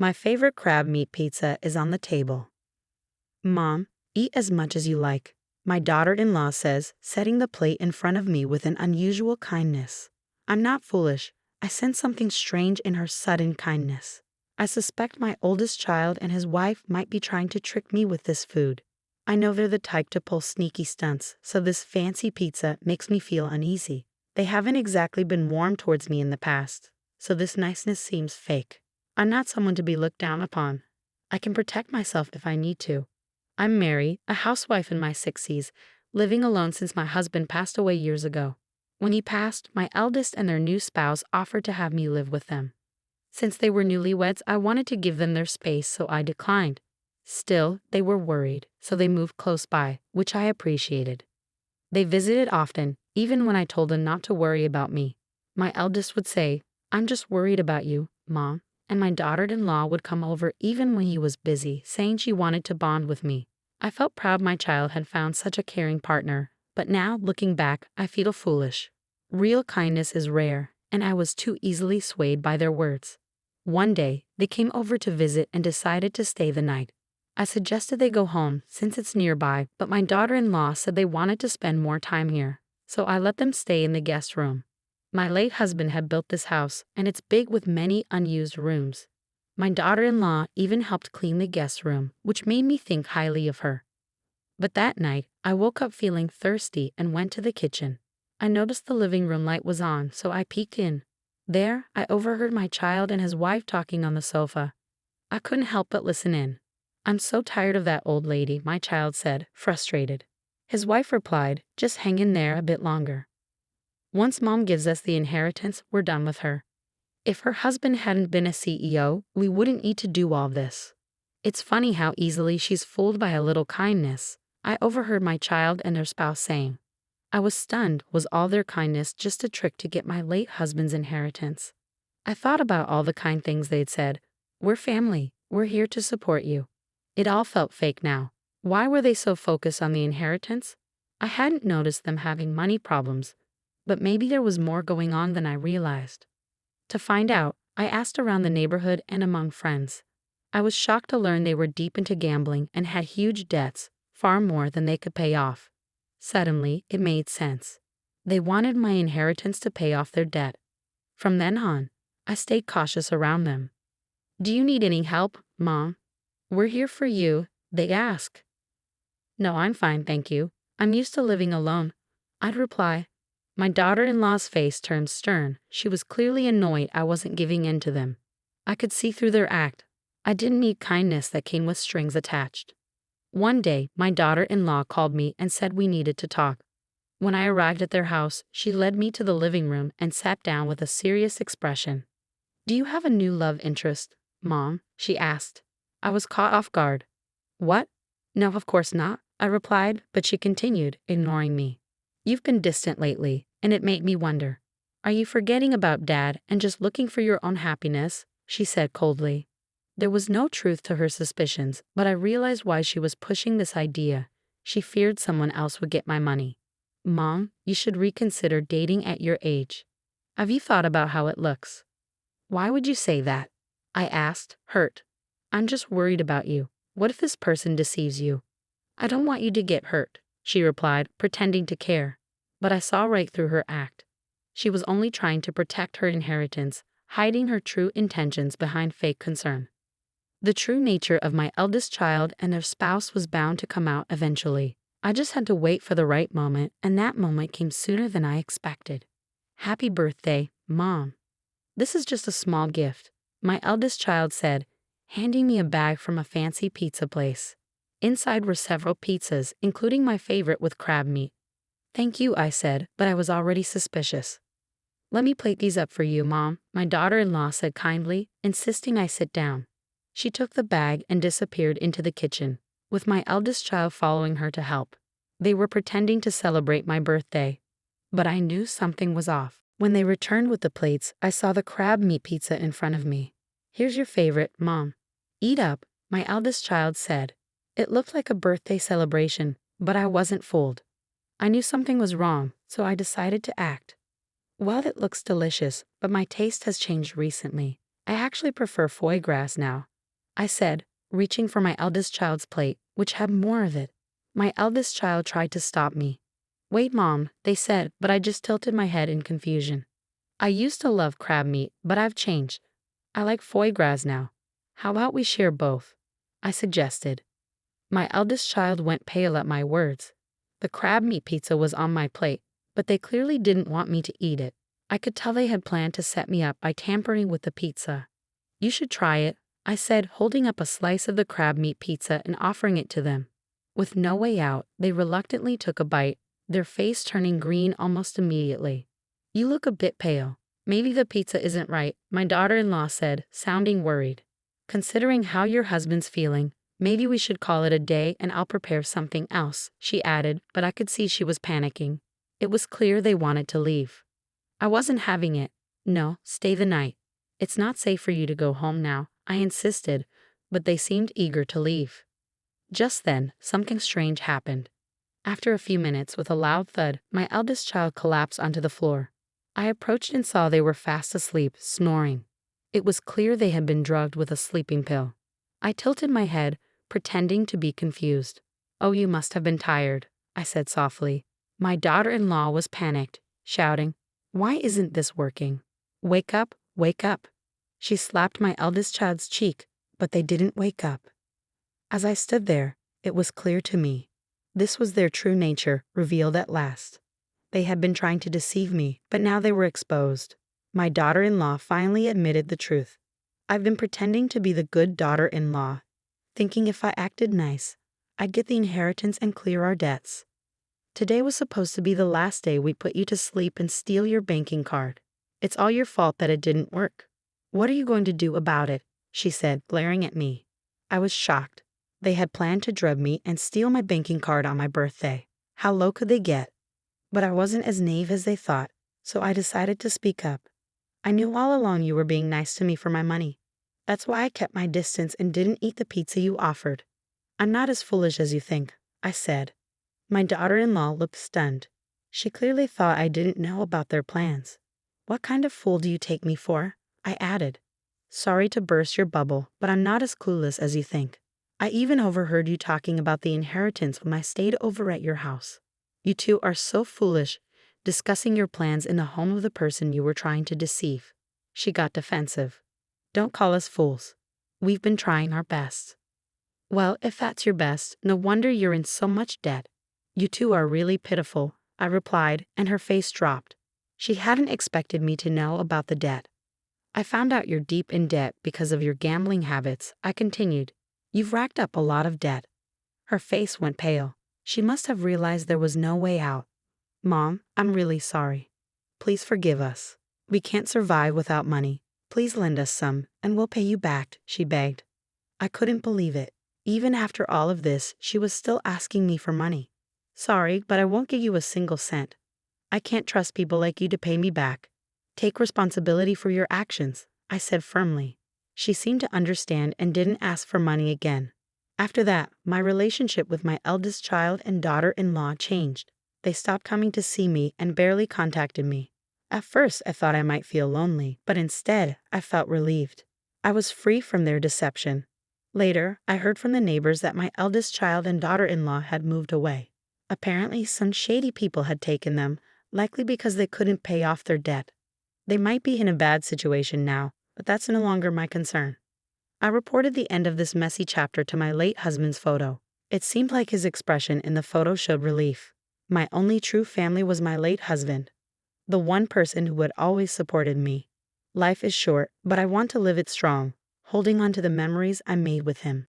My favorite crab meat pizza is on the table. Mom, eat as much as you like, my daughter-in-law says, setting the plate in front of me with an unusual kindness. I'm not foolish. I sense something strange in her sudden kindness. I suspect my oldest child and his wife might be trying to trick me with this food. I know they're the type to pull sneaky stunts, so this fancy pizza makes me feel uneasy. They haven't exactly been warm towards me in the past, so this niceness seems fake. I'm not someone to be looked down upon. I can protect myself if I need to. I'm Mary, a housewife in my 60s, living alone since my husband passed away years ago. When he passed, my eldest and their new spouse offered to have me live with them. Since they were newlyweds, I wanted to give them their space, so I declined. Still, they were worried, so they moved close by, which I appreciated. They visited often, even when I told them not to worry about me. My eldest would say, "I'm just worried about you, Mom," and my daughter-in-law would come over even when he was busy, saying she wanted to bond with me. I felt proud my child had found such a caring partner, but now, looking back, I feel foolish. Real kindness is rare, and I was too easily swayed by their words. One day, they came over to visit and decided to stay the night. I suggested they go home since it's nearby, but my daughter-in-law said they wanted to spend more time here, so I let them stay in the guest room. My late husband had built this house, and it's big with many unused rooms. My daughter-in-law even helped clean the guest room, which made me think highly of her. But that night, I woke up feeling thirsty and went to the kitchen. I noticed the living room light was on, so I peeked in. There, I overheard my child and his wife talking on the sofa. I couldn't help but listen in. "I'm so tired of that old lady," my child said, frustrated. His wife replied, "Just hang in there a bit longer. Once Mom gives us the inheritance, we're done with her. If her husband hadn't been a CEO, we wouldn't need to do all this." It's funny how easily she's fooled by a little kindness, I overheard my child and their spouse saying. I was stunned. Was all their kindness just a trick to get my late husband's inheritance? I thought about all the kind things they'd said. "We're family. We're here to support you." It all felt fake now. Why were they so focused on the inheritance? I hadn't noticed them having money problems, but maybe there was more going on than I realized. To find out, I asked around the neighborhood and among friends. I was shocked to learn they were deep into gambling and had huge debts, far more than they could pay off. Suddenly, it made sense. They wanted my inheritance to pay off their debt. From then on, I stayed cautious around them. "Do you need any help, Mom?" "We're here for you," they ask. "No, I'm fine, thank you. I'm used to living alone," I'd reply. My daughter-in-law's face turned stern. She was clearly annoyed I wasn't giving in to them. I could see through their act. I didn't need kindness that came with strings attached. One day, my daughter-in-law called me and said we needed to talk. When I arrived at their house, she led me to the living room and sat down with a serious expression. "Do you have a new love interest, Mom?" she asked. I was caught off guard. "What? No, of course not," I replied, but she continued, ignoring me. "You've been distant lately, and it made me wonder. Are you forgetting about Dad and just looking for your own happiness?" she said coldly. There was no truth to her suspicions, but I realized why she was pushing this idea. She feared someone else would get my money. "Mom, you should reconsider dating at your age. Have you thought about how it looks?" "Why would you say that?" I asked, hurt. "I'm just worried about you. What if this person deceives you?" "I don't want you to get hurt," she replied, pretending to care. But I saw right through her act. She was only trying to protect her inheritance, hiding her true intentions behind fake concern. The true nature of my eldest child and their spouse was bound to come out eventually. I just had to wait for the right moment, and that moment came sooner than I expected. "Happy birthday, Mom. This is just a small gift," my eldest child said, handing me a bag from a fancy pizza place. Inside were several pizzas, including my favorite with crab meat. "Thank you," I said, but I was already suspicious. "Let me plate these up for you, Mom," my daughter-in-law said kindly, insisting I sit down. She took the bag and disappeared into the kitchen, with my eldest child following her to help. They were pretending to celebrate my birthday, but I knew something was off. When they returned with the plates, I saw the crab meat pizza in front of me. "Here's your favorite, Mom. Eat up," my eldest child said. It looked like a birthday celebration, but I wasn't fooled. I knew something was wrong, so I decided to act. "Well, it looks delicious, but my taste has changed recently. I actually prefer foie gras now," I said, reaching for my eldest child's plate, which had more of it. My eldest child tried to stop me. Wait, Mom, they said, but I just tilted my head in confusion. I used to love crab meat, but I've changed. I like foie gras now. How about we share both? I suggested. My eldest child went pale at my words. The crab meat pizza was on my plate, but they clearly didn't want me to eat it. I could tell they had planned to set me up by tampering with the pizza. You should try it, I said, holding up a slice of the crab meat pizza and offering it to them. With no way out, they reluctantly took a bite, their face turning green almost immediately. You look a bit pale. Maybe the pizza isn't right, my daughter-in-law said, sounding worried. Considering how your husband's feeling, maybe we should call it a day and I'll prepare something else, she added, but I could see she was panicking. It was clear they wanted to leave. I wasn't having it. No, stay the night. It's not safe for you to go home now, I insisted, but they seemed eager to leave. Just then, something strange happened. After a few minutes, with a loud thud, my eldest child collapsed onto the floor. I approached and saw they were fast asleep, snoring. It was clear they had been drugged with a sleeping pill. I tilted my head, pretending to be confused. Oh, you must have been tired, I said softly. My daughter-in-law was panicked, shouting, why isn't this working? Wake up, wake up. She slapped my eldest child's cheek, but they didn't wake up. As I stood there, it was clear to me. This was their true nature, revealed at last. They had been trying to deceive me, but now they were exposed. My daughter-in-law finally admitted the truth. I've been pretending to be the good daughter-in-law, thinking if I acted nice, I'd get the inheritance and clear our debts. Today was supposed to be the last day we put you to sleep and steal your banking card. It's all your fault that it didn't work. What are you going to do about it? She said, glaring at me. I was shocked. They had planned to drug me and steal my banking card on my birthday. How low could they get? But I wasn't as naive as they thought, so I decided to speak up. I knew all along you were being nice to me for my money. That's why I kept my distance and didn't eat the pizza you offered. I'm not as foolish as you think, I said. My daughter-in-law looked stunned. She clearly thought I didn't know about their plans. What kind of fool do you take me for? I added. Sorry to burst your bubble, but I'm not as clueless as you think. I even overheard you talking about the inheritance when I stayed over at your house. You two are so foolish, discussing your plans in the home of the person you were trying to deceive. She got defensive. Don't call us fools. We've been trying our best. Well, if that's your best, no wonder you're in so much debt. You two are really pitiful, I replied, and her face dropped. She hadn't expected me to know about the debt. I found out you're deep in debt because of your gambling habits, I continued. You've racked up a lot of debt. Her face went pale. She must have realized there was no way out. Mom, I'm really sorry. Please forgive us. We can't survive without money. Please lend us some, and we'll pay you back, she begged. I couldn't believe it. Even after all of this, she was still asking me for money. Sorry, but I won't give you a single cent. I can't trust people like you to pay me back. Take responsibility for your actions, I said firmly. She seemed to understand and didn't ask for money again. After that, my relationship with my eldest child and daughter-in-law changed. They stopped coming to see me and barely contacted me. At first, I thought I might feel lonely, but instead, I felt relieved. I was free from their deception. Later, I heard from the neighbors that my eldest child and daughter-in-law had moved away. Apparently, some shady people had taken them, likely because they couldn't pay off their debt. They might be in a bad situation now, but that's no longer my concern. I reported the end of this messy chapter to my late husband's photo. It seemed like his expression in the photo showed relief. My only true family was my late husband, the one person who had always supported me. Life is short, but I want to live it strong, holding on to the memories I made with him.